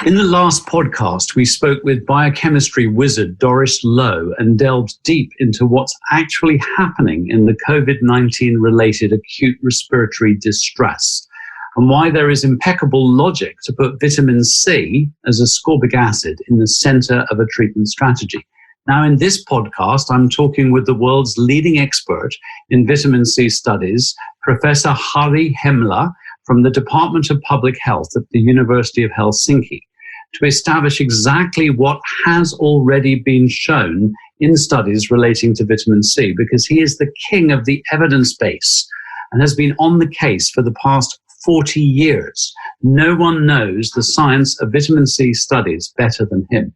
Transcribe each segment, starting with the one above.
In the last podcast, we spoke with biochemistry wizard Doris Lowe and delved deep into what's actually happening in the COVID-19 related acute respiratory distress and why there is impeccable logic to put vitamin C as ascorbic acid in the center of a treatment strategy. Now, in this podcast, I'm talking with the world's leading expert in vitamin C studies, Professor Harri Hemla from the Department of Public Health at the University of Helsinki, to establish exactly what has already been shown in studies relating to vitamin C, because he is the king of the evidence base and has been on the case for the past 40 years. No one knows the science of vitamin C studies better than him.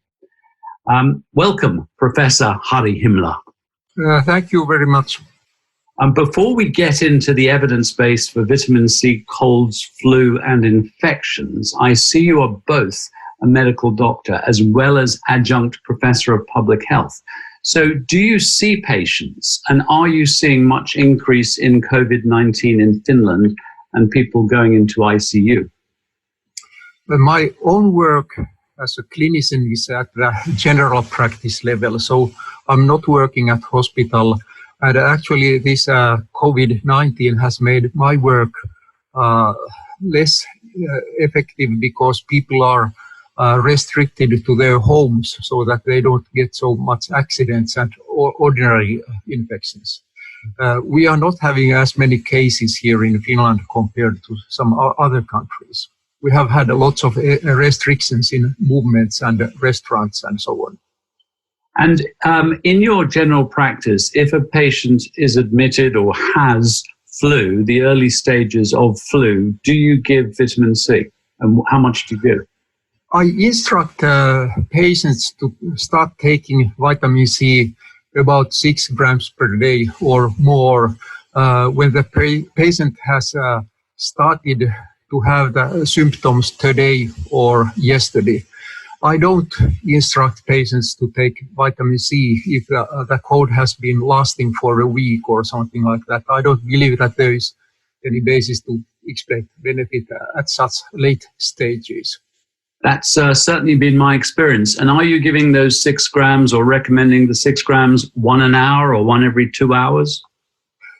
Welcome, Professor Harri Hemla. Thank you very much. Before we get into the evidence base for vitamin C colds, flu, and infections, I see you are both a medical doctor as well as adjunct professor of public health. So do you see patients, and are you seeing much increase in COVID-19 in Finland and people going into ICU? My own work as a clinician is at the general practice level, so I'm not working at hospital. And actually this COVID-19 has made my work less effective because people are restricted to their homes so that they don't get so much accidents and ordinary infections. We are not having as many cases here in Finland compared to some other countries. We have had lots of restrictions in movements and restaurants and so on. And in your general practice, if a patient is admitted or has flu, the early stages of flu, do you give vitamin C? And how much do you give? I instruct patients to start taking vitamin C about 6 grams per day or more when the patient has started to have the symptoms today or yesterday. I don't instruct patients to take vitamin C if the cold has been lasting for a week or something like that. I don't believe that there is any basis to expect benefit at such late stages. That's certainly been my experience. And are you giving those 6 grams or recommending the 6 grams 1 an hour or 1 every 2 hours?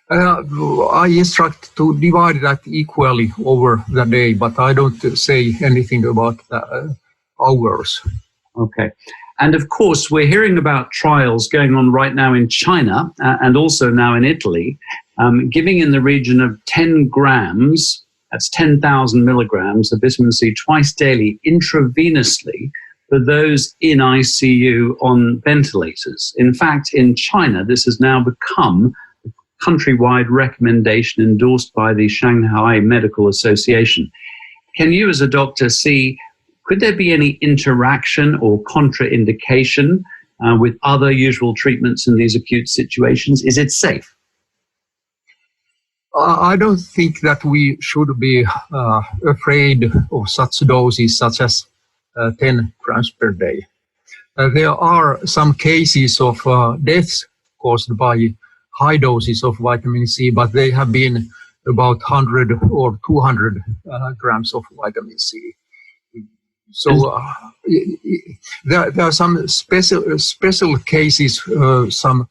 I instruct to divide that equally over the day, but I don't say anything about the hours. Okay. And of course, we're hearing about trials going on right now in China and also now in Italy, giving in the region of 10 grams, that's 10,000 milligrams of vitamin C twice daily intravenously for those in ICU on ventilators. In fact, in China, this has now become a countrywide recommendation endorsed by the Shanghai Medical Association. Can you as a doctor see, could there be any interaction or contraindication with other usual treatments in these acute situations? Is it safe? I don't think that we should be afraid of such doses such as 10 grams per day. There are some cases of deaths caused by high doses of vitamin C, but they have been about 100 or 200 grams of vitamin C. So there are some special cases, some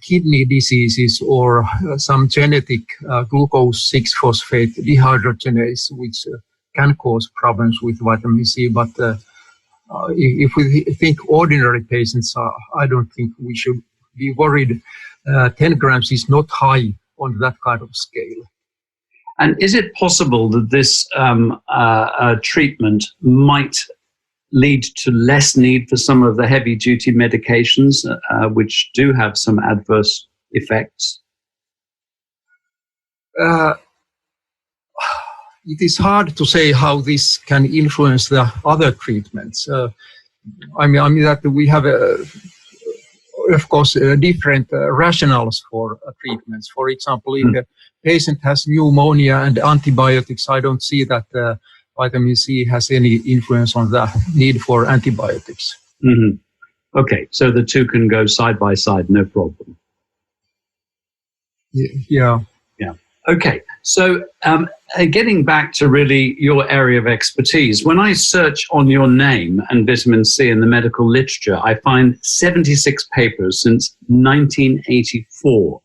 kidney diseases or some genetic glucose 6-phosphate dehydrogenase, which can cause problems with vitamin C. But if we think ordinary patients, I don't think we should be worried. 10 grams is not high on that kind of scale. And is it possible that this treatment might lead to less need for some of the heavy-duty medications, which do have some adverse effects? It is hard to say how this can influence the other treatments. I mean that we have, of course, different rationales for treatments. For example, if a patient has pneumonia and antibiotics, I don't see that vitamin C has any influence on the need for antibiotics. Mm-hmm. Okay, so the two can go side by side, no problem. Yeah. Okay, so Getting back to really your area of expertise, when I search on your name and vitamin C in the medical literature, I find 76 papers since 1984.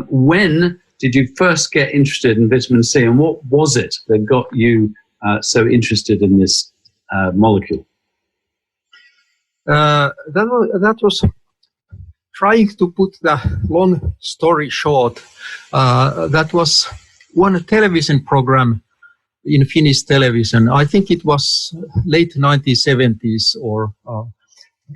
When did you first get interested in vitamin C, and what was it that got you so interested in this molecule? That was trying to put the long story short. That was one television program in Finnish television. I think it was late 1970s or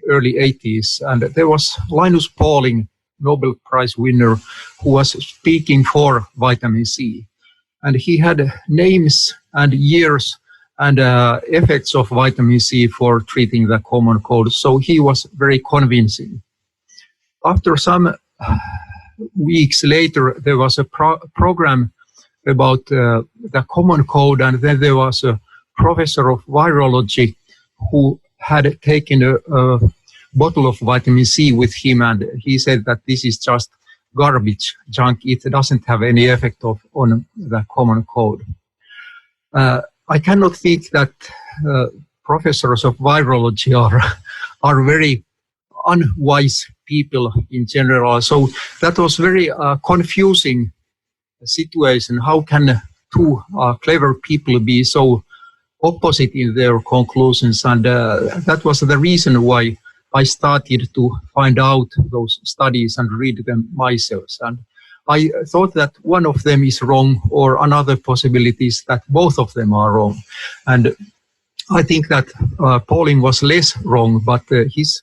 early 80s. And there was Linus Pauling, Nobel Prize winner, who was speaking for vitamin C. And he had names and years and effects of vitamin C for treating the common cold. So he was very convincing. After some weeks later, there was a program about the common cold, and then there was a professor of virology who had taken a bottle of vitamin C with him, and he said that this is just garbage, junk. It doesn't have any effect on the common cold. I cannot think that professors of virology are very unwise people in general. So that was very confusing situation. How can two clever people be so opposite in their conclusions? And that was the reason why I started to find out those studies and read them myself. And I thought that one of them is wrong, or another possibility is that both of them are wrong. And I think that Pauling was less wrong, but his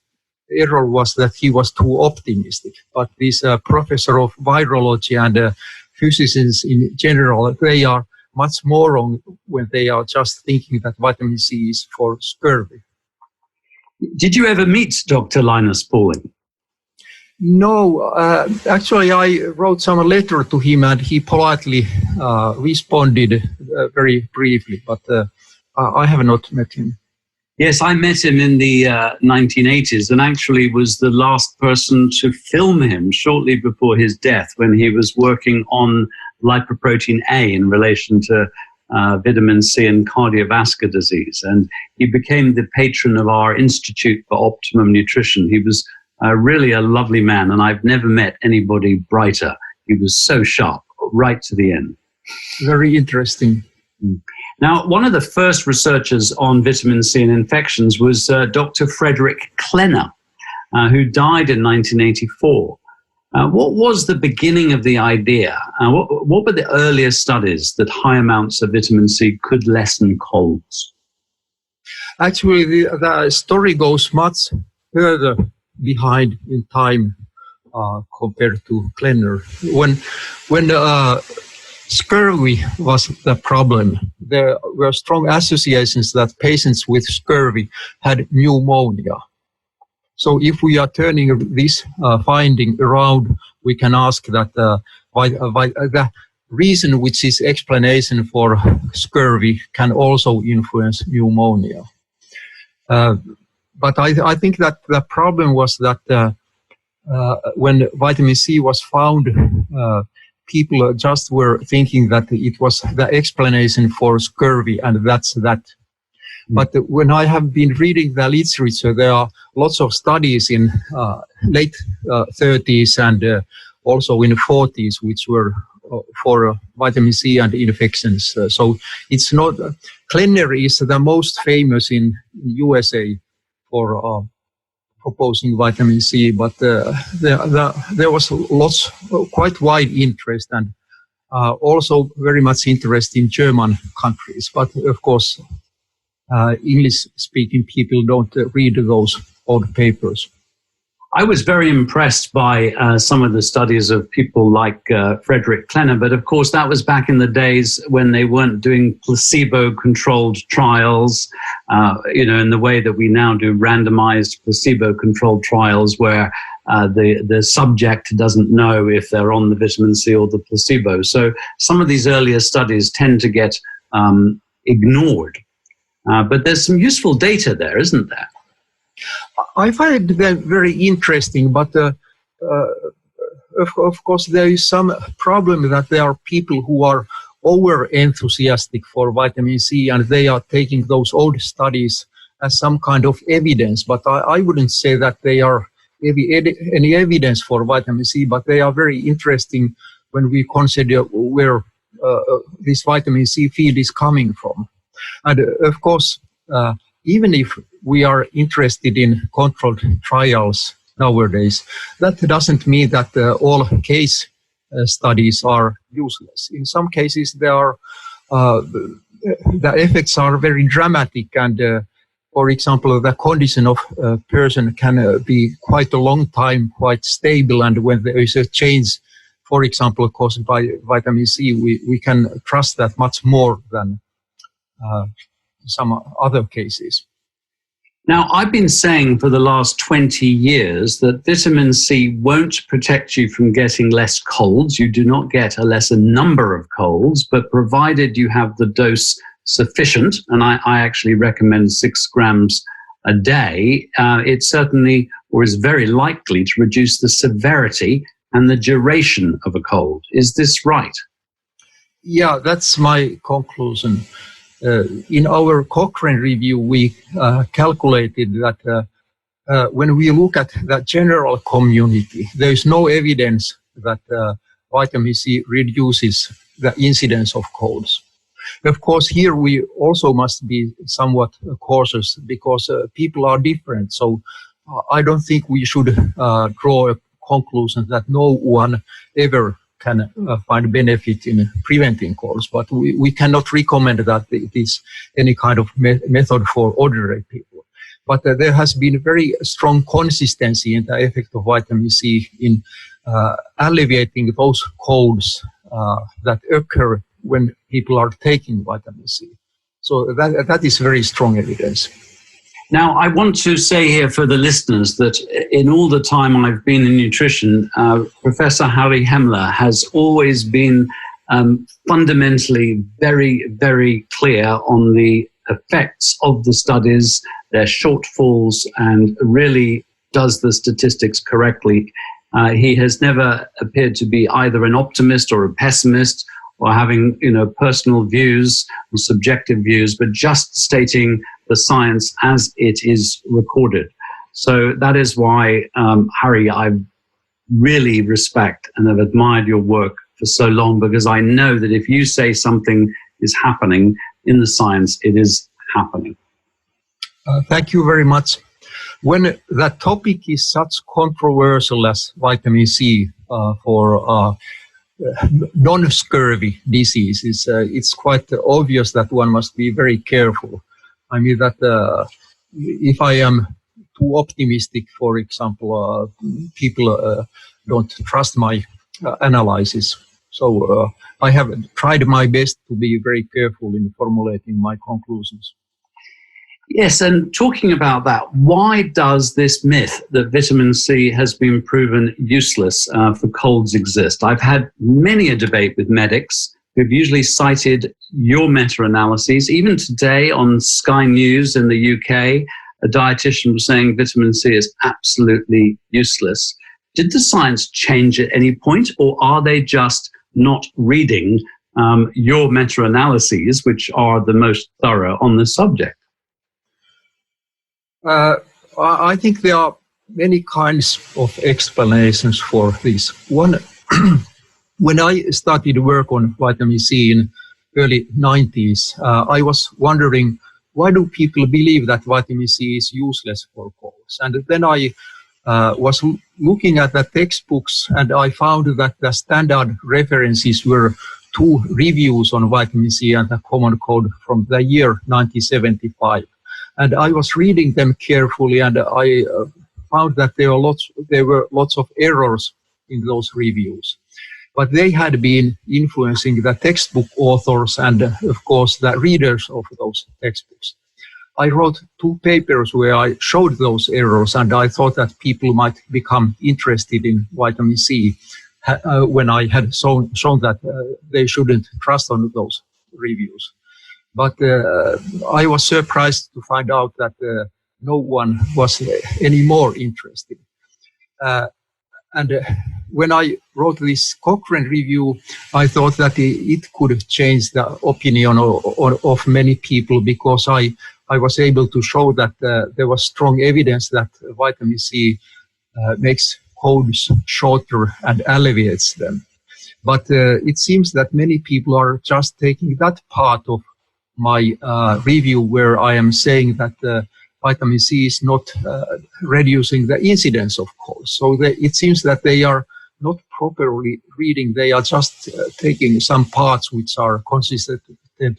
error was that he was too optimistic. But this professor of virology and physicians in general, they are much more wrong when they are just thinking that vitamin C is for scurvy. Did you ever meet Dr. Linus Pauling? No, actually I wrote some letter to him and he politely responded very briefly, but I have not met him. Yes, I met him in the 1980s and actually was the last person to film him shortly before his death when he was working on lipoprotein A in relation to vitamin C and cardiovascular disease. And he became the patron of our Institute for Optimum Nutrition. He was really a lovely man, and I've never met anybody brighter. He was so sharp, right to the end. Very interesting. Now, one of the first researchers on vitamin C and infections was Dr. Frederick Klenner, who died in 1984. What was the beginning of the idea? What were the earlier studies that high amounts of vitamin C could lessen colds? Actually, the story goes much further behind in time compared to Klenner. When scurvy was the problem, there were strong associations that patients with scurvy had pneumonia. So if we are turning this finding around, we can ask that the reason which is explanation for scurvy can also influence pneumonia. But I think that the problem was that when vitamin C was found, people just were thinking that it was the explanation for scurvy, and that's that. But when I have been reading the literature, there are lots of studies in late 30s and also in 40s, which were for vitamin C and infections. So it's not, Klenner is the most famous in USA for proposing vitamin C, but there was lots, quite wide interest, and also very much interest in German countries. But of course, English-speaking people don't read those old papers. I was very impressed by some of the studies of people like Frederick Klenner, but of course that was back in the days when they weren't doing placebo-controlled trials, in the way that we now do randomized placebo-controlled trials where the subject doesn't know if they're on the vitamin C or the placebo. So some of these earlier studies tend to get ignored. But there's some useful data there, isn't there? I find that very interesting, but of course there is some problem that there are people who are over enthusiastic for vitamin C, and they are taking those old studies as some kind of evidence. But I wouldn't say that they are any evidence for vitamin C, but they are very interesting when we consider where this vitamin C field is coming from. And of course, even if we are interested in controlled trials nowadays, that doesn't mean that all case studies are useless. In some cases, the effects are very dramatic, and for example, the condition of a person can be quite a long time quite stable, and when there is a change, for example, caused by vitamin C, we can trust that much more than some other cases. Now, I've been saying for the last 20 years that vitamin C won't protect you from getting less colds. You do not get a lesser number of colds, but provided you have the dose sufficient, and I actually recommend 6 grams a day, it certainly, or is very likely to reduce the severity and the duration of a cold. Is this right? Yeah, that's my conclusion. In our Cochrane review, we calculated that when we look at the general community, there is no evidence that vitamin C reduces the incidence of colds. Of course, here we also must be somewhat cautious because people are different. So I don't think we should draw a conclusion that no one ever can find benefit in preventing colds, but we cannot recommend that it is any kind of method for ordinary people. But there has been very strong consistency in the effect of vitamin C in alleviating those colds that occur when people are taking vitamin C. So that is very strong evidence. Now, I want to say here for the listeners that in all the time I've been in nutrition, Professor Harry Hemmler has always been fundamentally very, very clear on the effects of the studies, their shortfalls, and really does the statistics correctly. He has never appeared to be either an optimist or a pessimist, or having, personal views or subjective views, but just stating the science as it is recorded. So that is why, Harry, I really respect and have admired your work for so long, because I know that if you say something is happening in the science, it is happening. Thank you very much. When that topic is such controversial as vitamin C for non-scurvy diseases, it's quite obvious that one must be very careful. I mean that if I am too optimistic, for example, people don't trust my analysis. So I have tried my best to be very careful in formulating my conclusions. Yes, and talking about that, why does this myth that vitamin C has been proven useless for colds exist? I've had many a debate with medics who've usually cited your meta-analyses. Even today on Sky News in the UK, a dietitian was saying vitamin C is absolutely useless. Did the science change at any point, or are they just not reading your meta-analyses, which are the most thorough on the subject? I think there are many kinds of explanations for this. One, when I started work on vitamin C in early 90s, I was wondering, why do people believe that vitamin C is useless for colds? And then I was looking at the textbooks, and I found that the standard references were 2 reviews on vitamin C and the common cold from the year 1975. And I was reading them carefully, and I found that there were lots of errors in those reviews. But they had been influencing the textbook authors and, of course, the readers of those textbooks. I wrote 2 papers where I showed those errors, and I thought that people might become interested in vitamin C when I had shown that they shouldn't trust on those reviews. But I was surprised to find out that no one was any more interested. And when I wrote this Cochrane review, I thought that it could change the opinion of many people, because I was able to show that there was strong evidence that vitamin C makes colds shorter and alleviates them. But it seems that many people are just taking that part of my review where I am saying that vitamin C is not reducing the incidence of colds. So it seems that they are not properly reading. They are just taking some parts which are consistent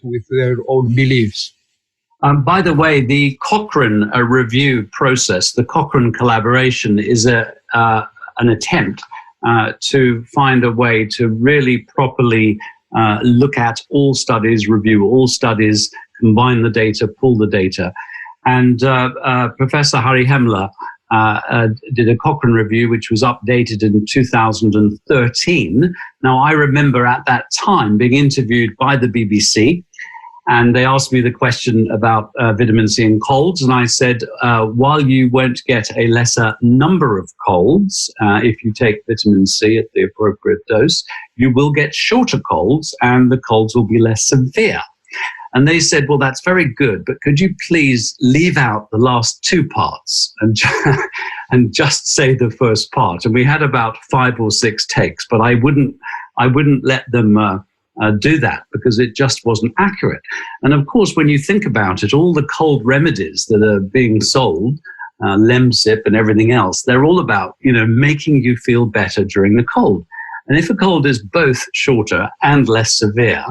with their own beliefs. By the way, the Cochrane review process, the Cochrane collaboration, is an attempt to find a way to really properly look at all studies, review all studies, combine the data, pull the data. And Professor Harri Hemla did a Cochrane review, which was updated in 2013. Now, I remember at that time being interviewed by the BBC, and they asked me the question about vitamin C and colds. And I said, while you won't get a lesser number of colds if you take vitamin C at the appropriate dose, you will get shorter colds and the colds will be less severe. And they said, well, that's very good, but could you please leave out the last two parts and just say the first part? And we had about 5 or 6 takes, but I wouldn't let them do that because it just wasn't accurate. And of course, when you think about it, all the cold remedies that are being sold, Lemsip and everything else, they're all about, making you feel better during the cold. And if a cold is both shorter and less severe,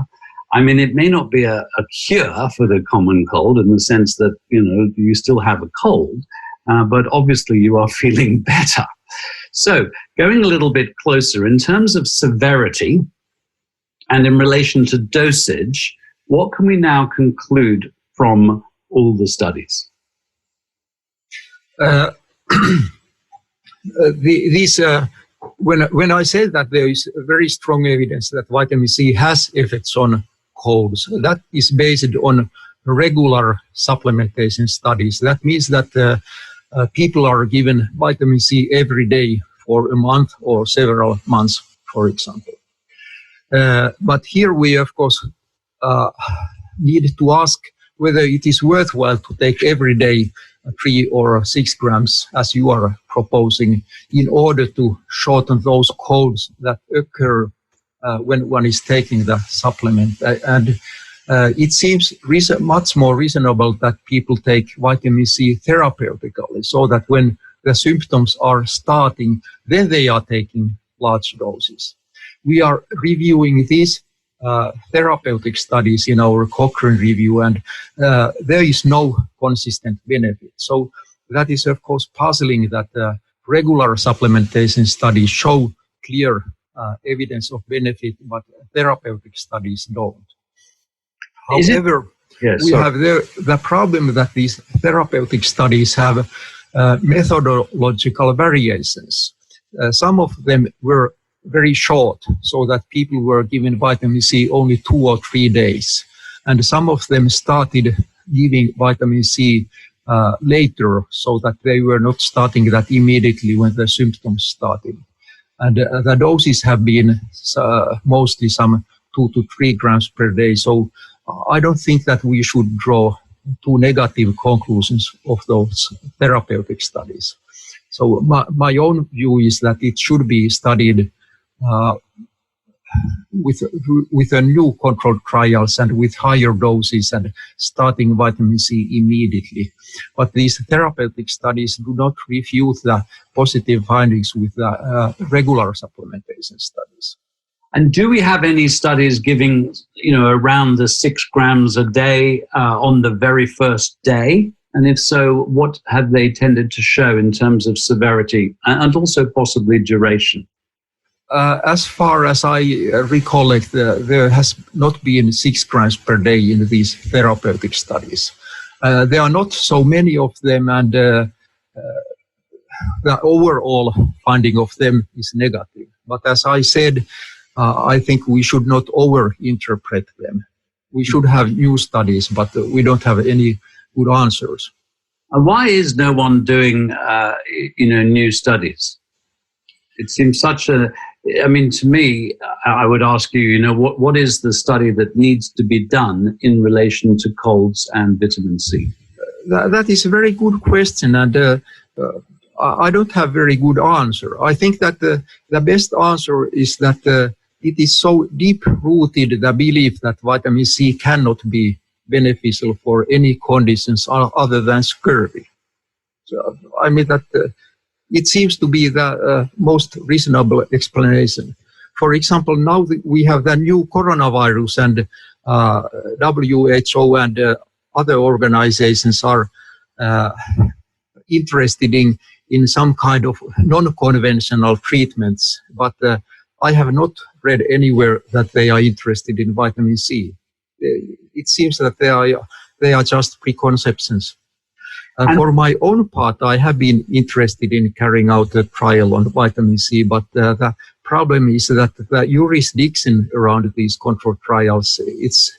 I mean, it may not be a cure for the common cold in the sense that, you still have a cold, but obviously you are feeling better. So going a little bit closer, in terms of severity and in relation to dosage, what can we now conclude from all the studies? When I said that there is very strong evidence that vitamin C has effects on colds, that is based on regular supplementation studies. That means that people are given vitamin C every day for a month or several months, for example. But here we, of course, need to ask whether it is worthwhile to take every day 3 or 6 grams, as you are proposing, in order to shorten those colds that occur when one is taking the supplement. And it seems much more reasonable that people take vitamin C therapeutically, so that when the symptoms are starting, then they are taking large doses. We are reviewing these therapeutic studies in our Cochrane review, and there is no consistent benefit. So that is, of course, puzzling that regular supplementation studies show clear evidence of benefit, but therapeutic studies don't. However, we have the problem that these therapeutic studies have methodological variations. Some of them were very short, so that people were given vitamin C only 2 or 3 days. And some of them started giving vitamin C later, so that they were not starting that immediately when the symptoms started. And the doses have been mostly some 2 to 3 grams per day. So I don't think that we should draw too negative conclusions of those therapeutic studies. So my own view is that it should be studied with a new controlled trials and with higher doses and starting vitamin C immediately. But these therapeutic studies do not refute the positive findings with the regular supplementation studies. And do we have any studies giving, around the 6 grams a day on the very first day? And if so, what have they tended to show in terms of severity and also possibly duration? As far as I recollect, there has not been 6 grams per day in these therapeutic studies. There are not so many of them, and the overall finding of them is negative. But as I said, I think we should not overinterpret them. We should have new studies, but we don't have any good answers. And why is no one doing, new studies? It seems such a, I mean, to me, I would ask you, you know, what is the study that needs to be done in relation to colds and vitamin C? That is a very good question, and I don't have very good answer. I think that the best answer is that it is so deep-rooted, the belief that vitamin C cannot be beneficial for any conditions other than scurvy. So, I mean that it seems to be the most reasonable explanation. For example, now we have the new coronavirus, and WHO and other organizations are interested in some kind of non-conventional treatments, but I have not read anywhere that they are interested in vitamin C. It seems that they are just preconceptions. For my own part, I have been interested in carrying out a trial on vitamin C, but the problem is that the jurisdiction around these controlled trials, it's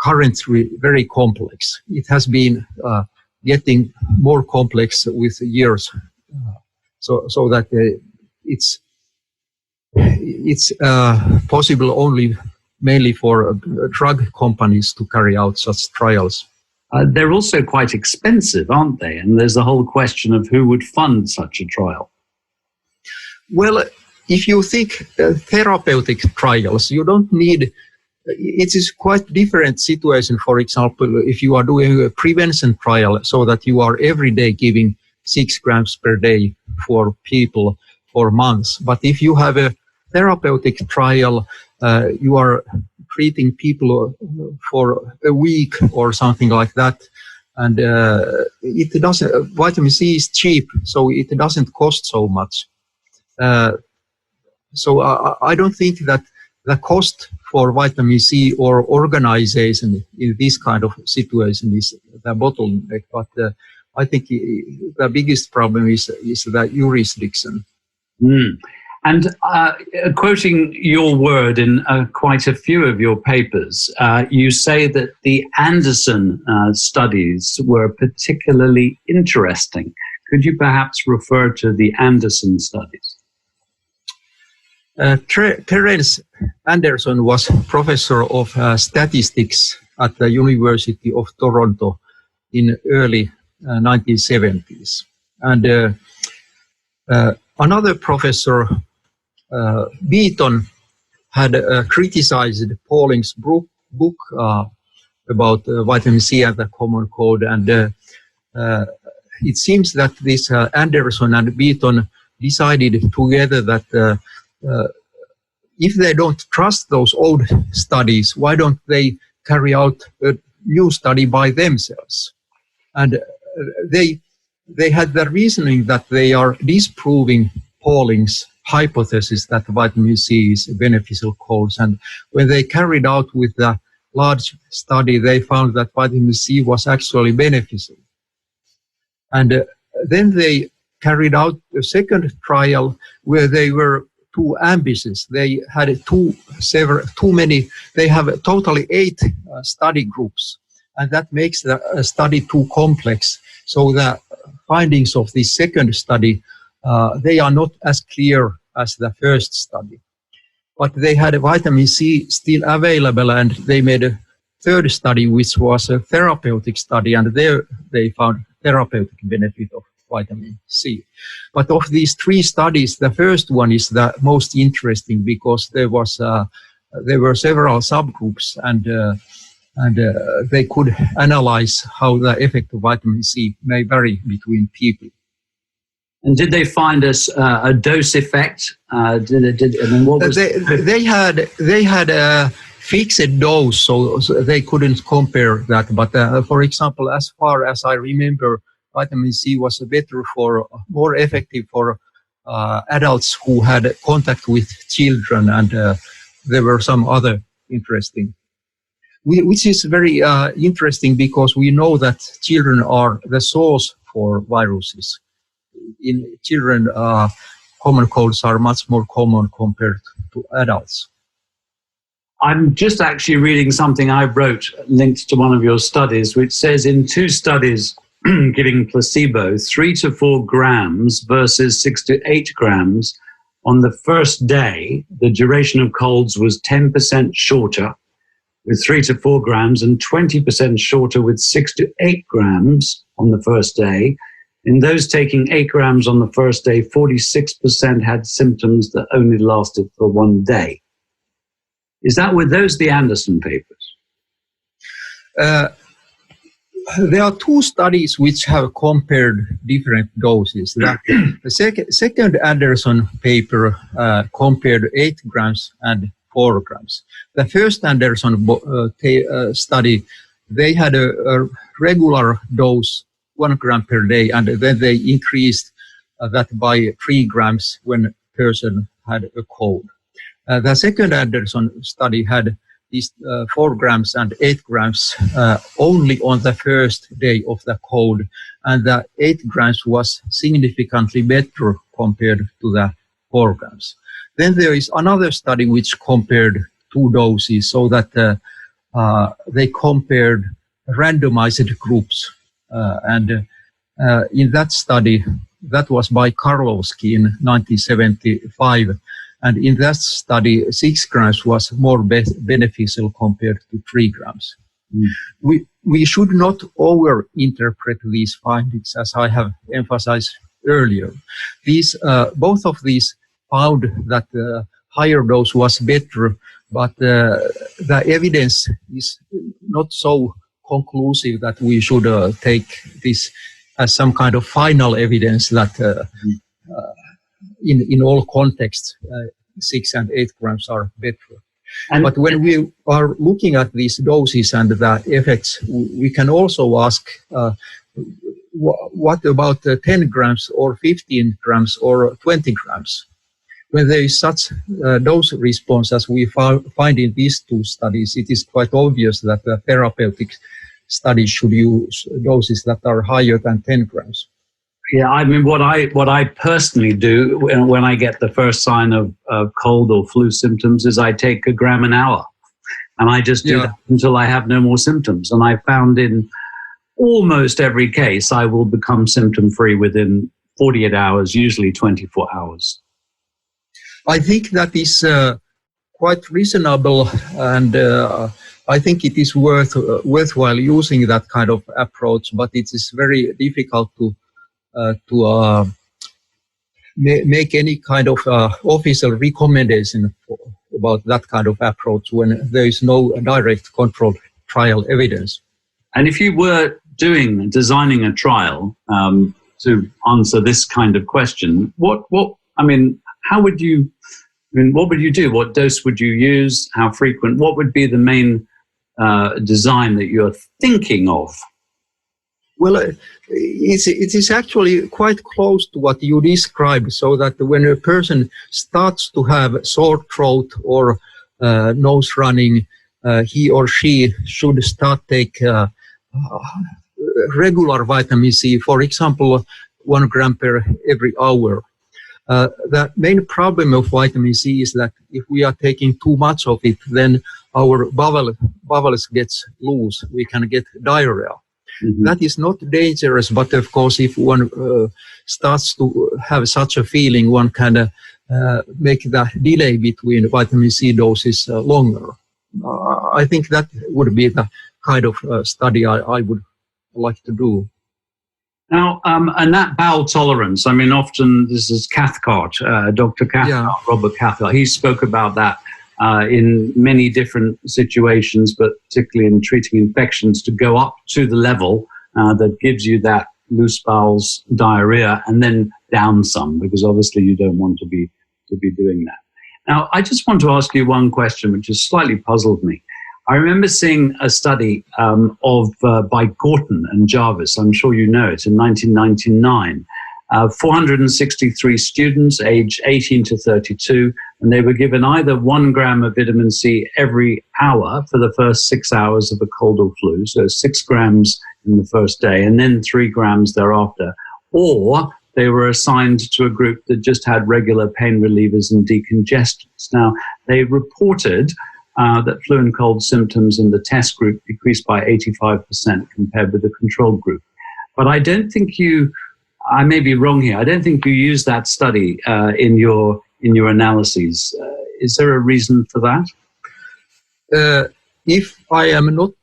currently very complex. It has been getting more complex with years, so that it's possible only mainly for drug companies to carry out such trials. They're also quite expensive, aren't they? And there's the whole question of who would fund such a trial. Well, if you think therapeutic trials, you don't need, it is quite different situation. For example, if you are doing a prevention trial so that you are every day giving 6 grams per day for people for months. But if you have a therapeutic trial, you are treating people for a week or something like that. And it doesn't, vitamin C is cheap, so it doesn't cost so much. So I don't think that the cost for vitamin C or organization in this kind of situation is the bottleneck, but I think the biggest problem is the jurisdiction. Mm. And quoting your word in quite a few of your papers, you say that the Anderson studies were particularly interesting. Could you perhaps refer to the Anderson studies? Terence Anderson was professor of statistics at the University of Toronto in early 1970s. And another professor, Beaton, had criticized Pauling's book about vitamin C and the common cold, and it seems that this Anderson and Beaton decided together that if they don't trust those old studies, why don't they carry out a new study by themselves? And they had the reasoning that they are disproving Pauling's hypothesis that vitamin C is a beneficial cause. And when they carried out with the large study, they found that vitamin C was actually beneficial. And then they carried out a second trial where they were too ambitious. They had too many. They have totally 8 study groups, and that makes the study too complex. So the findings of the second study, they are not as clear as the first study. But they had a vitamin C still available, and they made a third study, which was a therapeutic study, and there they found therapeutic benefit of vitamin C. But of these 3 studies, the first one is the most interesting because there were several subgroups, and they could analyze how the effect of vitamin C may vary between people. And did they find a dose effect? They had a fixed dose, so they couldn't compare that. But for example, as far as I remember, vitamin C was more effective for adults who had contact with children, and there were some other interesting, which is very interesting because we know that children are the source for viruses. In children, common colds are much more common compared to adults. I'm just actually reading something I wrote linked to one of your studies, which says in 2 studies giving placebo, 3 to 4 grams versus 6 to 8 grams, on the first day, the duration of colds was 10% shorter with 3 to 4 grams and 20% shorter with 6 to 8 grams on the first day. In those taking 8 grams on the first day, 46% had symptoms that only lasted for 1 day. Were those the Anderson papers? There are 2 studies which have compared different doses. The second Anderson paper compared 8 grams and 4 grams. The first Anderson study, they had a regular dose, 1 gram per day, and then they increased that by 3 grams when a person had a cold. The second Anderson study had these 4 grams and 8 grams only on the first day of the cold, and the 8 grams was significantly better compared to the 4 grams. Then there is another study which compared 2 doses, so that they compared randomized groups. And in that study, that was by Karlovsky in 1975, and in that study, 6 grams was more beneficial compared to 3 grams. We should not over-interpret these findings, as I have emphasized earlier. Both of these found that the higher dose was better, but the evidence is not so conclusive that we should take this as some kind of final evidence that in all contexts, 6 and 8 grams are better. But when we are looking at these doses and the effects, we can also ask, what about 10 grams or 15 grams or 20 grams? When there is such dose response as we find in these 2 studies, it is quite obvious that the therapeutic studies should use doses that are higher than 10 grams. Yeah, I mean, what I personally do when I get the first sign of cold or flu symptoms is I take 1 gram an hour, and I just do that until I have no more symptoms. And I found in almost every case, I will become symptom-free within 48 hours, usually 24 hours. I think that is quite reasonable, and I think it is worthwhile using that kind of approach, but it is very difficult to make any kind of official recommendation about that kind of approach when there is no direct controlled trial evidence. And if you were designing a trial to answer this kind of question, what would you do? What dose would you use? How frequent? What would be the main design that you're thinking of? Well, it is actually quite close to what you described, so that when a person starts to have sore throat or nose running, he or she should start take regular vitamin C, for example, 1 gram per every hour. The main problem of vitamin C is that if we are taking too much of it, then our bowels gets loose. We can get diarrhea. Mm-hmm. That is not dangerous, but of course, if one starts to have such a feeling, one can make the delay between vitamin C doses longer. I think that would be the kind of study I would like to do. Now, and that bowel tolerance, I mean, often this is Cathcart, Dr. Cathcart, Robert Cathcart. He spoke about that in many different situations, but particularly in treating infections, to go up to the level that gives you that loose bowels diarrhea and then down some, because obviously you don't want to be doing that. Now, I just want to ask you one question, which has slightly puzzled me. I remember seeing a study by Gorton and Jarvis, I'm sure you know it, in 1999. 463 students aged 18 to 32, and they were given either 1 gram of vitamin C every hour for the first 6 hours of a cold or flu, so 6 grams in the first day, and then 3 grams thereafter, or they were assigned to a group that just had regular pain relievers and decongestants. Now, they reported that flu and cold symptoms in the test group decreased by 85% compared with the control group. But I don't think I may be wrong here, I don't think you used that study in your in your analyses. Is there a reason for that? If I am not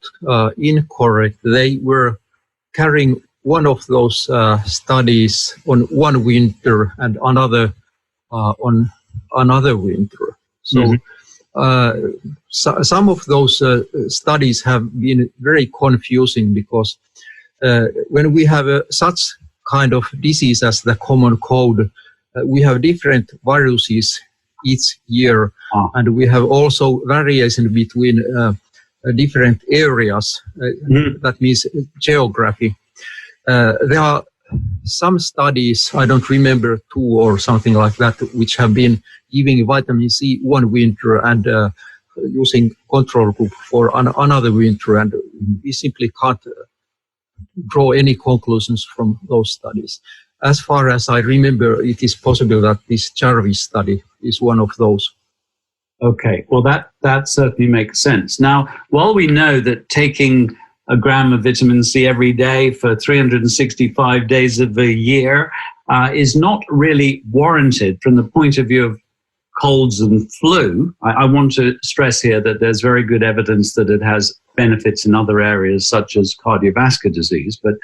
incorrect, they were carrying one of those studies on one winter and another on another winter. So, some of those studies have been very confusing because when we have such kind of disease as the common cold, we have different viruses each year, and we have also variation between different areas. That means geography. There are some studies, I don't remember, 2 or something like that, which have been giving vitamin C one winter and using control group for another winter, and we simply can't draw any conclusions from those studies. As far as I remember, it is possible that this Jarvis study is one of those. Okay, well, that certainly makes sense. Now, while we know that taking a gram of vitamin C every day for 365 days of the year is not really warranted from the point of view of colds and flu, I want to stress here that there's very good evidence that it has benefits in other areas such as cardiovascular disease. But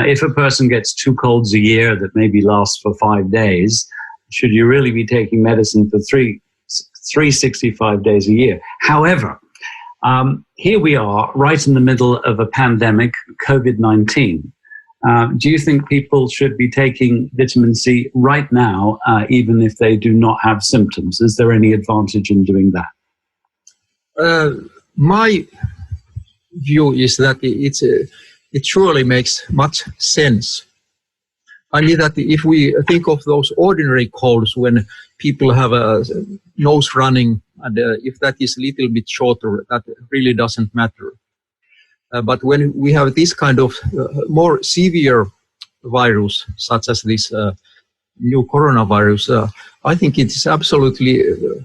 if a person gets 2 colds a year that maybe lasts for 5 days, should you really be taking medicine for 365 days a year? However, here we are right in the middle of a pandemic, COVID-19. Do you think people should be taking vitamin C right now, even if they do not have symptoms? Is there any advantage in doing that? My view is that it surely makes much sense. I mean that if we think of those ordinary colds when people have a nose running, and if that is a little bit shorter, that really doesn't matter. But when we have this kind of more severe virus, such as this new coronavirus, I think it is absolutely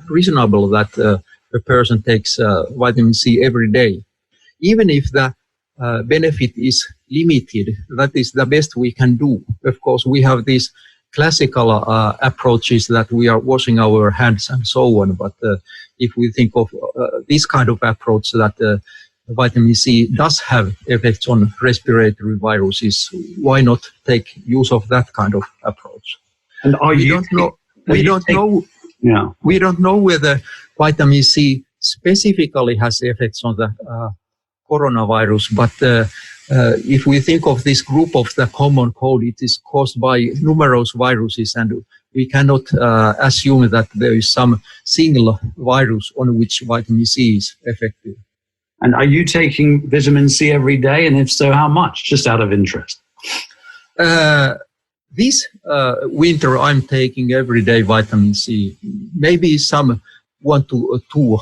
reasonable that a person takes vitamin C every day. Even if the benefit is limited, that is the best we can do. Of course, we have these classical approaches that we are washing our hands and so on. But if we think of this kind of approach that vitamin C does have effects on respiratory viruses, why not take use of that kind of approach? And we don't know whether vitamin C specifically has effects on the coronavirus, but if we think of this group of the common cold, it is caused by numerous viruses, and we cannot assume that there is some single virus on which vitamin C is effective. And are you taking vitamin C every day? And if so, how much? Just out of interest. This winter, I'm taking everyday vitamin C, maybe some 1 to 2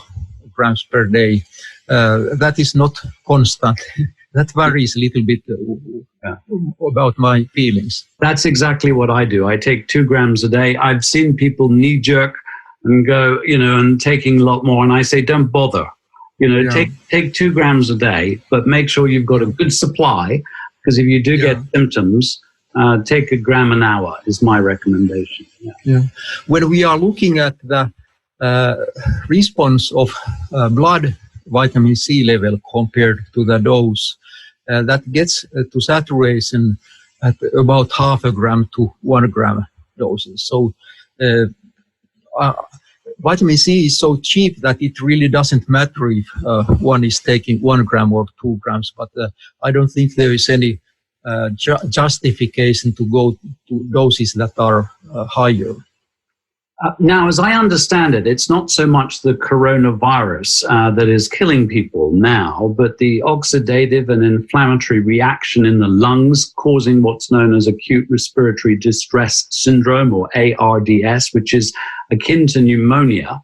grams per day. That is not constant. That varies a little bit about my feelings. That's exactly what I do. I take 2 grams a day. I've seen people knee jerk and go, and taking a lot more. And I say, don't bother. Take 2 grams a day, but make sure you've got a good supply, because if you do get symptoms, take a gram an hour is my recommendation. When we are looking at the response of blood vitamin C level compared to the dose, that gets to saturation at about 0.5 gram to 1 gram doses. So vitamin C is so cheap that it really doesn't matter if one is taking 1 gram or 2 grams, but I don't think there is any justification to go to doses that are higher. Now, as I understand it, it's not so much the coronavirus that is killing people now, but the oxidative and inflammatory reaction in the lungs causing what's known as acute respiratory distress syndrome, or ARDS, which is akin to pneumonia.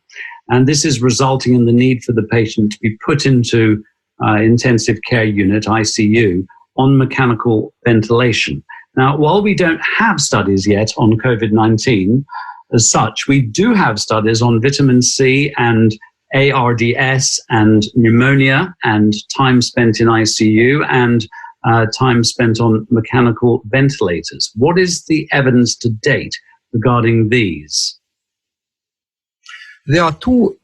And this is resulting in the need for the patient to be put into intensive care unit, ICU, on mechanical ventilation. Now, while we don't have studies yet on COVID-19, as such, we do have studies on vitamin C and ARDS and pneumonia and time spent in ICU and time spent on mechanical ventilators. What is the evidence to date regarding these? There are two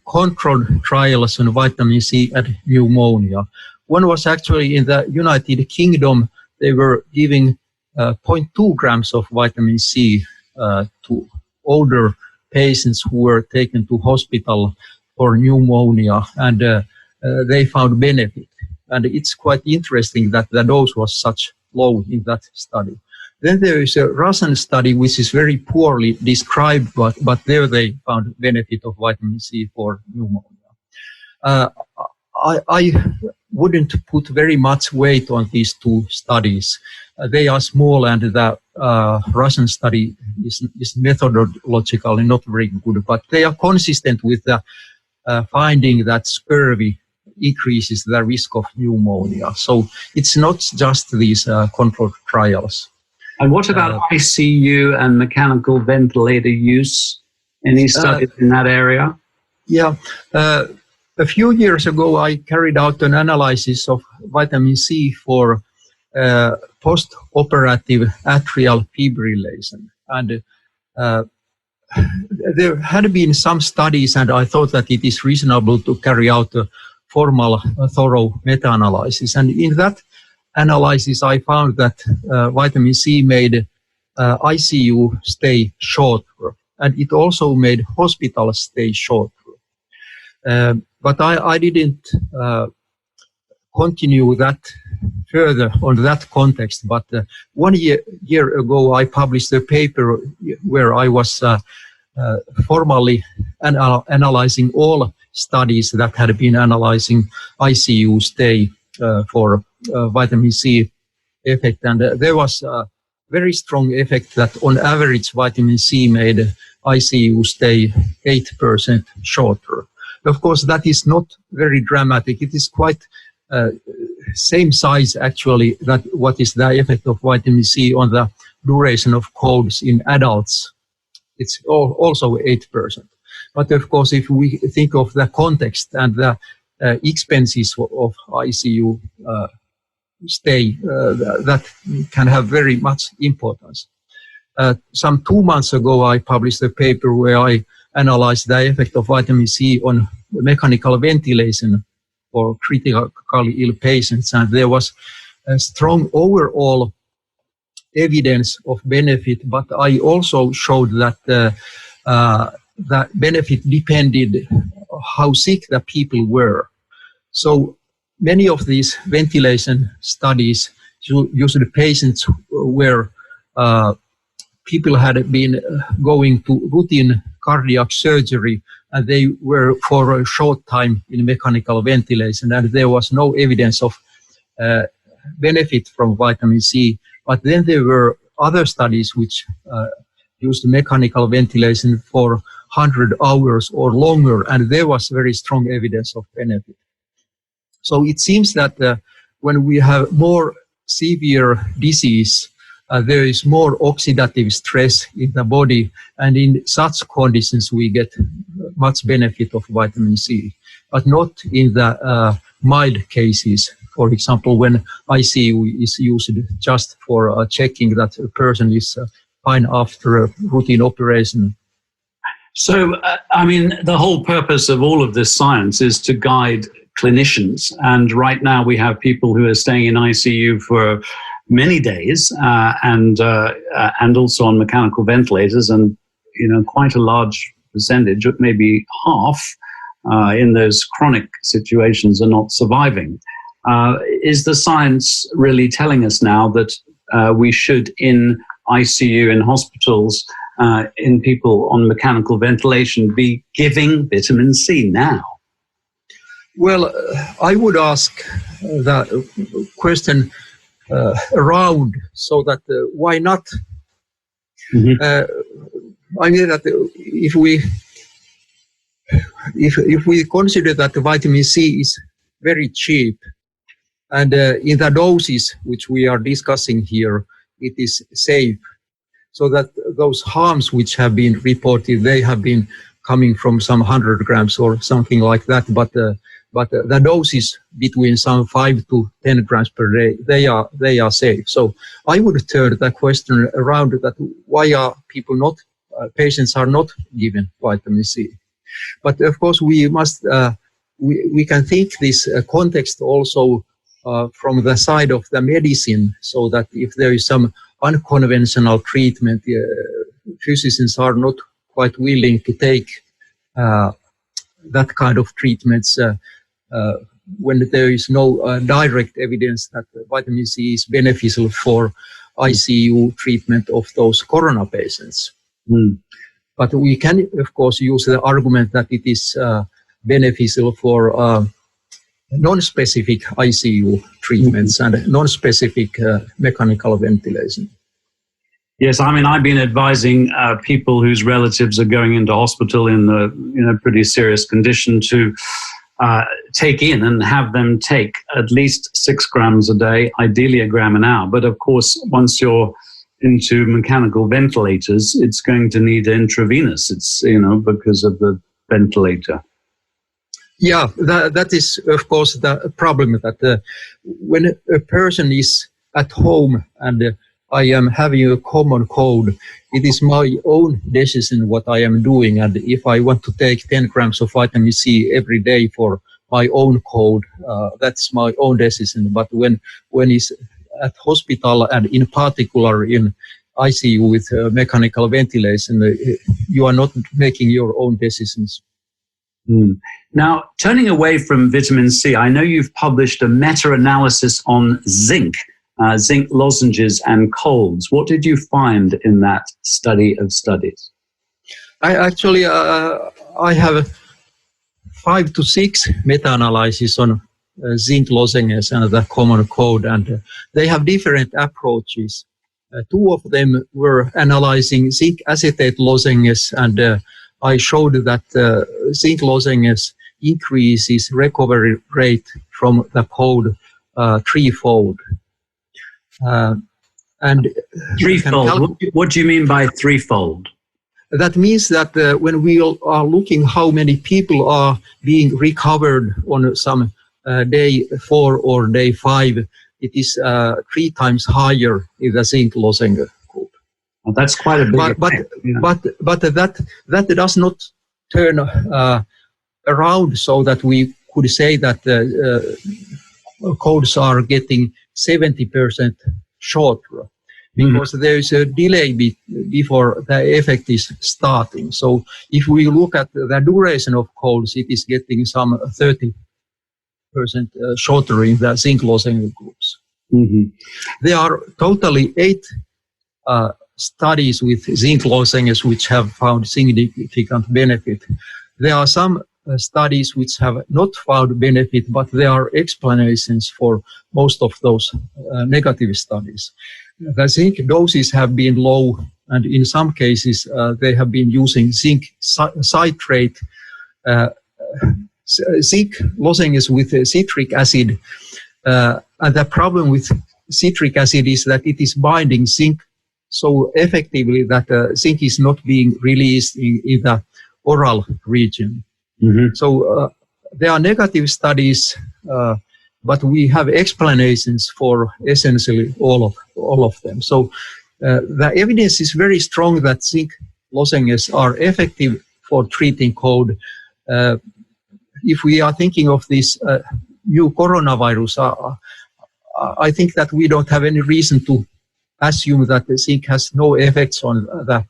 controlled trials on vitamin C and pneumonia. One was actually in the United Kingdom. They were giving 0.2 grams of vitamin C to older patients who were taken to hospital for pneumonia, and they found benefit. And it's quite interesting that the dose was such low in that study. Then there is a Russian study which is very poorly described, but there they found benefit of vitamin C for pneumonia. I wouldn't put very much weight on these two studies. They are small, and the Russian study is methodologically not very good, but they are consistent with the finding that scurvy increases the risk of pneumonia. So it's not just these controlled trials. And what about ICU and mechanical ventilator use? Any studies in that area? Yeah. A few years ago, I carried out an analysis of vitamin C for post-operative atrial fibrillation. And there had been some studies, and I thought that it is reasonable to carry out a formal, thorough meta-analysis. And in that analysis, I found that vitamin C made ICU stay shorter, and it also made hospital stay shorter. But I didn't continue that further on that context. But 1 year ago, I published a paper where I was formally analyzing all studies that had been analyzing ICU stay for vitamin C effect, and there was a very strong effect that on average vitamin C made ICU stay 8% shorter. Of course, that is not very dramatic. It is quite same size actually that what is the effect of vitamin C on the duration of colds in adults. It's also 8%. But of course, if we think of the context and the expenses of ICU stay, that can have very much importance. Some 2 months ago, I published a paper where I analyzed the effect of vitamin C on mechanical ventilation for critically ill patients, and there was a strong overall evidence of benefit, but I also showed that the benefit depended how sick the people were. So many of these ventilation studies used patients where people had been going to routine cardiac surgery, and they were for a short time in mechanical ventilation, and there was no evidence of benefit from vitamin C. But then there were other studies which used mechanical ventilation for 100 hours or longer, and there was very strong evidence of benefit. So it seems that when we have more severe disease, there is more oxidative stress in the body, and in such conditions we get much benefit of vitamin C, but not in the mild cases. For example, when ICU is used just for checking that a person is fine after a routine operation. So, I mean, the whole purpose of all of this science is to guide clinicians. And right now we have people who are staying in ICU for many days and also on mechanical ventilators, and quite a large percentage, maybe half, in those chronic situations are not surviving. Is the science really telling us now that we should, in ICU, in hospitals, in people on mechanical ventilation, be giving vitamin C now? Well, I would ask that question around, so that why not? Mm-hmm. I mean that if we consider that the vitamin C is very cheap, and in the doses which we are discussing here, it is safe, so that those harms which have been reported, they have been coming from some 100 grams or something like that, but the doses between some 5 to 10 grams per day, they are safe. So I would turn the question around, that why are people not patients are not given vitamin C. But of course, we must we can think this context also from the side of the medicine, so that if there is some unconventional treatment, physicians are not quite willing to take that kind of treatments when there is no direct evidence that vitamin C is beneficial for ICU treatment of those corona patients. But we can, of course, use the argument that it is beneficial for non-specific ICU treatments and non-specific mechanical ventilation. Yes, I mean, I've been advising people whose relatives are going into hospital in a pretty serious condition to take in and have them take at least 6 grams a day, ideally a gram an hour. But of course, once you're into mechanical ventilators, it's going to need intravenous. It's, because of the ventilator. Yeah, that is, of course, the problem that when a person is at home and I am having a common cold, it is my own decision what I am doing. And if I want to take 10 grams of vitamin C every day for my own cold, that's my own decision. But when it's at hospital and in particular in ICU with mechanical ventilation, you are not making your own decisions. Now, turning away from vitamin C, I know you've published a meta-analysis on zinc lozenges and colds. What did you find in that study of studies? I have 5 to 6 meta-analyses on zinc lozenges and the common cold, and they have different approaches. 2 of them were analyzing zinc acetate lozenges, and I showed that zinc lozenges increases recovery rate from the cold threefold. And threefold. What do you mean by threefold? That means that when we are looking how many people are being recovered on some day 4 or day 5, it is 3 times higher in the zinc lozenge group. Well, that's quite a big effect. But that does not turn around so that we could say that colds are getting 70% shorter, because there is a delay before the effect is starting. So if we look at the duration of colds, it is getting some 30% shorter in the zinc lozenge groups. There are totally 8 studies with zinc lozenges which have found significant benefit. There are some studies which have not found benefit, but there are explanations for most of those negative studies. The zinc doses have been low, and in some cases they have been using zinc citrate, zinc lozenges with citric acid. And the problem with citric acid is that it is binding zinc so effectively that zinc is not being released in the oral region. So there are negative studies, but we have explanations for essentially all of them. So the evidence is very strong that zinc lozenges are effective for treating cold. If we are thinking of this new coronavirus, I think that we don't have any reason to assume that the zinc has no effects on the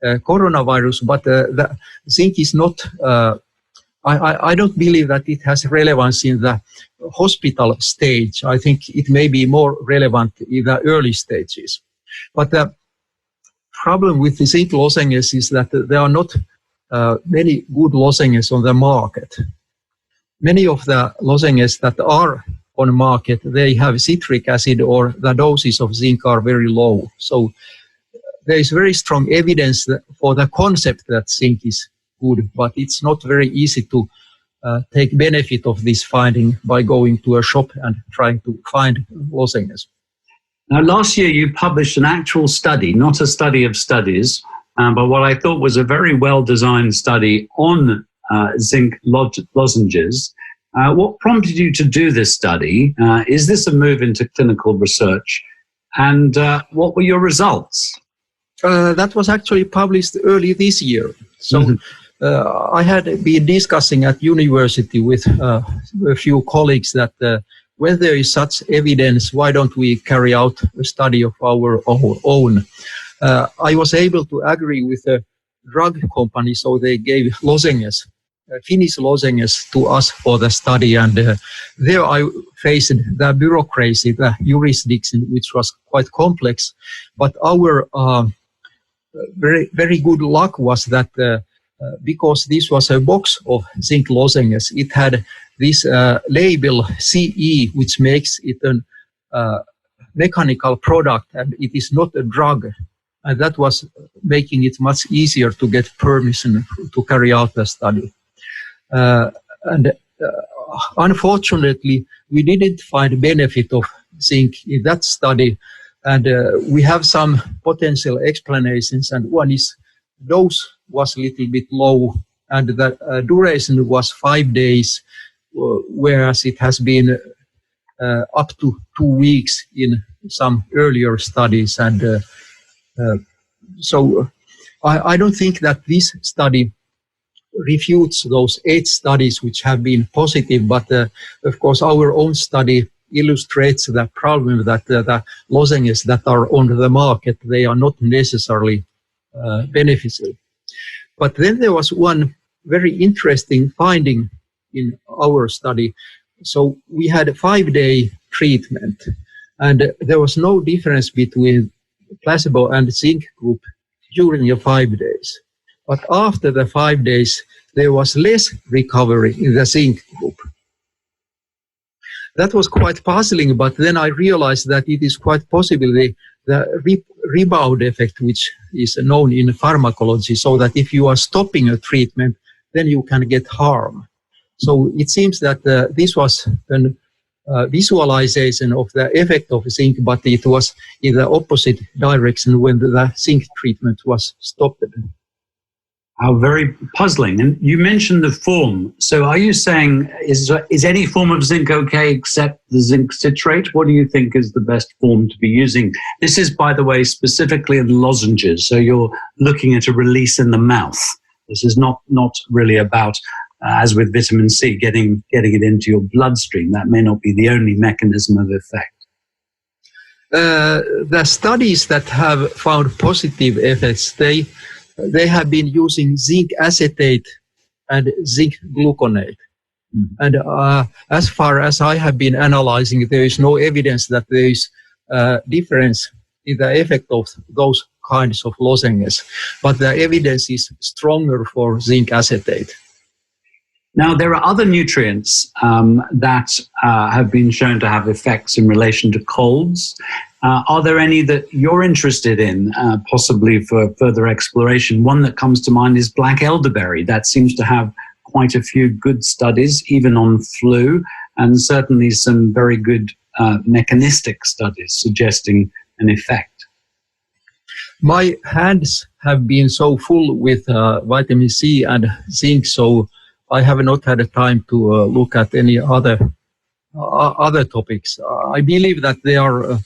coronavirus, but the zinc is not, I don't believe that it has relevance in the hospital stage. I think it may be more relevant in the early stages. But the problem with the zinc lozenges is that there are not many good lozenges on the market. Many of the lozenges that are on market, they have citric acid, or the doses of zinc are very low. So there is very strong evidence for the concept that zinc is good, but it's not very easy to take benefit of this finding by going to a shop and trying to find lozenges. Now, last year you published an actual study, not a study of studies, but what I thought was a very well-designed study on zinc lozenges. What prompted you to do this study? Is this a move into clinical research? And what were your results? That was actually published early this year. So I had been discussing at university with a few colleagues that when there is such evidence, why don't we carry out a study of our own? I was able to agree with a drug company, so they gave lozenges, Finnish lozenges to us for the study, and there I faced the bureaucracy, the jurisdiction, which was quite complex. But our very, very good luck was that because this was a box of zinc lozenges, it had this label CE, which makes it a mechanical product, and it is not a drug. And that was making it much easier to get permission to carry out the study. Unfortunately, we didn't find benefit of zinc in that study, and we have some potential explanations, and one is dose was a little bit low, and the duration was 5 days, whereas it has been up to 2 weeks in some earlier studies. And so I don't think that this study refutes those 8 studies which have been positive, but of course our own study illustrates the problem that the lozenges that are on the market, they are not necessarily beneficial. But then there was one very interesting finding in our study. So we had a 5-day treatment, and there was no difference between placebo and zinc group during the 5 days. But after the 5 days, there was less recovery in the zinc group. That was quite puzzling, but then I realized that it is quite possible the rebound effect, which is known in pharmacology, so that if you are stopping a treatment, then you can get harm. So it seems that this was a visualization of the effect of zinc, but it was in the opposite direction when the zinc treatment was stopped. How very puzzling. And you mentioned the form. So are you saying, is any form of zinc okay except the zinc citrate? What do you think is the best form to be using? This is, by the way, specifically in lozenges. So you're looking at a release in the mouth. This is not really about, as with vitamin C, getting it into your bloodstream. That may not be the only mechanism of effect. The studies that have found positive effects, they have been using zinc acetate and zinc gluconate. And as far as I have been analyzing, there is no evidence that there is a difference in the effect of those kinds of lozenges. But the evidence is stronger for zinc acetate. Now, there are other nutrients that have been shown to have effects in relation to colds. Are there any that you're interested in, possibly for further exploration? One that comes to mind is black elderberry. That seems to have quite a few good studies, even on flu, and certainly some very good mechanistic studies suggesting an effect. My hands have been so full with vitamin C and zinc, so I have not had the time to look at any other topics. I believe that there are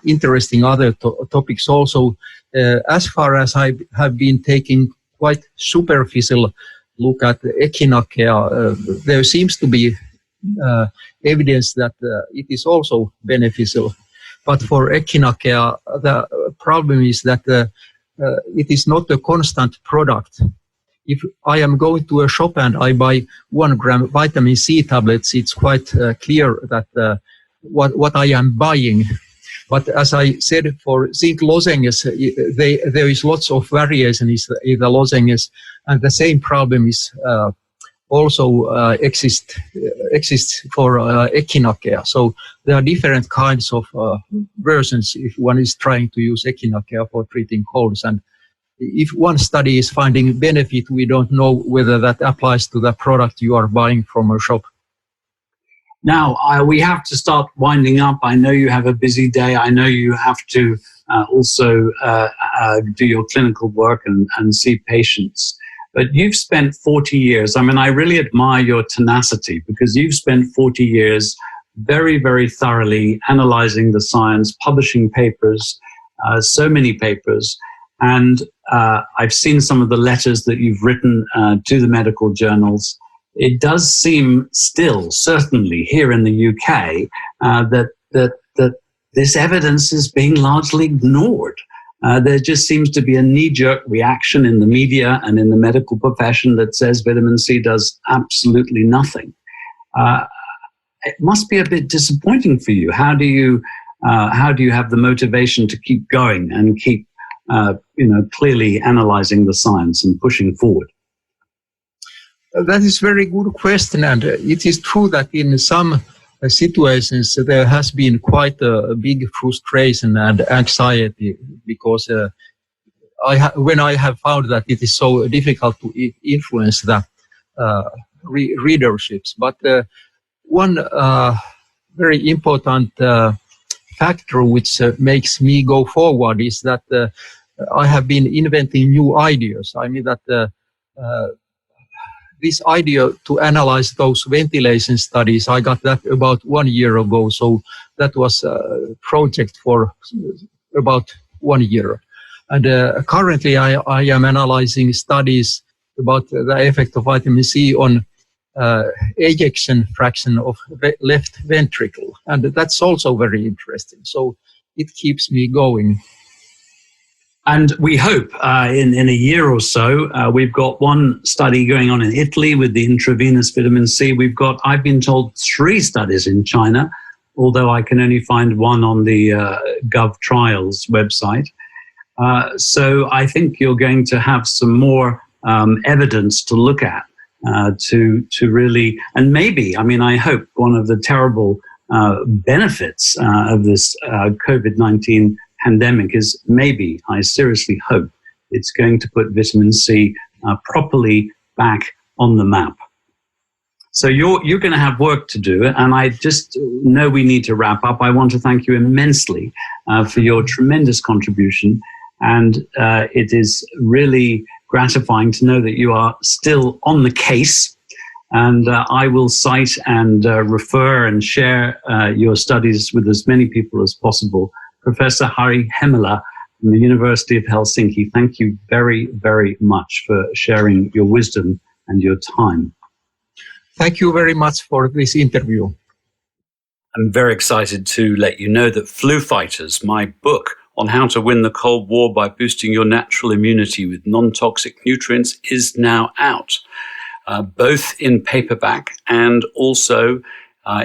interesting other topics also. As far as I have been taking quite superficial look at echinacea, there seems to be evidence that it is also beneficial. But for echinacea, the problem is that it is not a constant product. If I am going to a shop and I buy 1 gram vitamin C tablets, it's quite clear that what I am buying. But as I said, for zinc lozenges, there is lots of variation in the lozenges, and the same problem is also exists for echinacea. So there are different kinds of versions if one is trying to use echinacea for treating colds. And if one study is finding benefit, we don't know whether that applies to the product you are buying from a shop. Now, we have to start winding up. I know you have a busy day. I know you have to also do your clinical work and see patients. But you've spent 40 years. I mean, I really admire your tenacity, because you've spent 40 years very, very thoroughly analyzing the science, publishing papers, so many papers. And I've seen some of the letters that you've written to the medical journals. It does seem still, certainly here in the UK, that this evidence is being largely ignored. There just seems to be a knee-jerk reaction in the media and in the medical profession that says vitamin C does absolutely nothing. It must be a bit disappointing for you. How do you have the motivation to keep going and keep clearly analyzing the science and pushing forward? That is a very good question, and it is true that in some situations there has been quite a big frustration and anxiety because when I have found that it is so difficult to influence the readerships. But one very important factor which makes me go forward is that I have been inventing new ideas. I mean that this idea to analyze those ventilation studies, I got that about 1 year ago. So that was a project for about 1 year. And currently I am analyzing studies about the effect of vitamin C on ejection fraction of left ventricle. And that's also very interesting. So it keeps me going. And we hope in a year or so, we've got one study going on in Italy with the intravenous vitamin C. We've got, I've been told, 3 studies in China, although I can only find one on the GovTrials website. So I think you're going to have some more evidence to look at to really, and maybe, I mean, I hope one of the terrible benefits of this COVID-19 pandemic is maybe, I seriously hope, it's going to put vitamin C properly back on the map. So you're going to have work to do, and I just know we need to wrap up. I want to thank you immensely for your tremendous contribution, and it is really gratifying to know that you are still on the case. And I will cite and refer and share your studies with as many people as possible. Professor Harri Hemilä from the University of Helsinki, thank you very, very much for sharing your wisdom and your time. Thank you very much for this interview. I'm very excited to let you know that Flu Fighters, my book on how to win the Cold War by boosting your natural immunity with non-toxic nutrients, is now out, both in paperback and also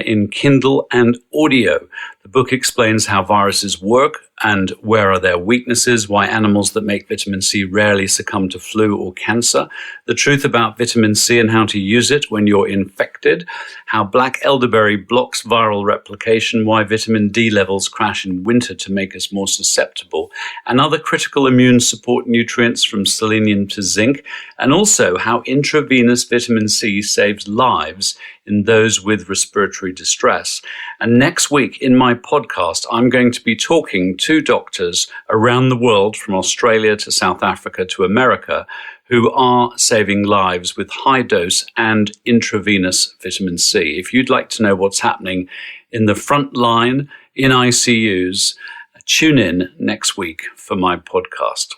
in Kindle and audio. The book explains how viruses work and where are their weaknesses, why animals that make vitamin C rarely succumb to flu or cancer, the truth about vitamin C and how to use it when you're infected, how black elderberry blocks viral replication, why vitamin D levels crash in winter to make us more susceptible, and other critical immune support nutrients from selenium to zinc, and also how intravenous vitamin C saves lives in those with respiratory distress. And next week in my podcast, I'm going to be talking to doctors around the world, from Australia to South Africa to America, who are saving lives with high dose and intravenous vitamin C. If you'd like to know what's happening in the front line in ICUs, tune in next week for my podcast.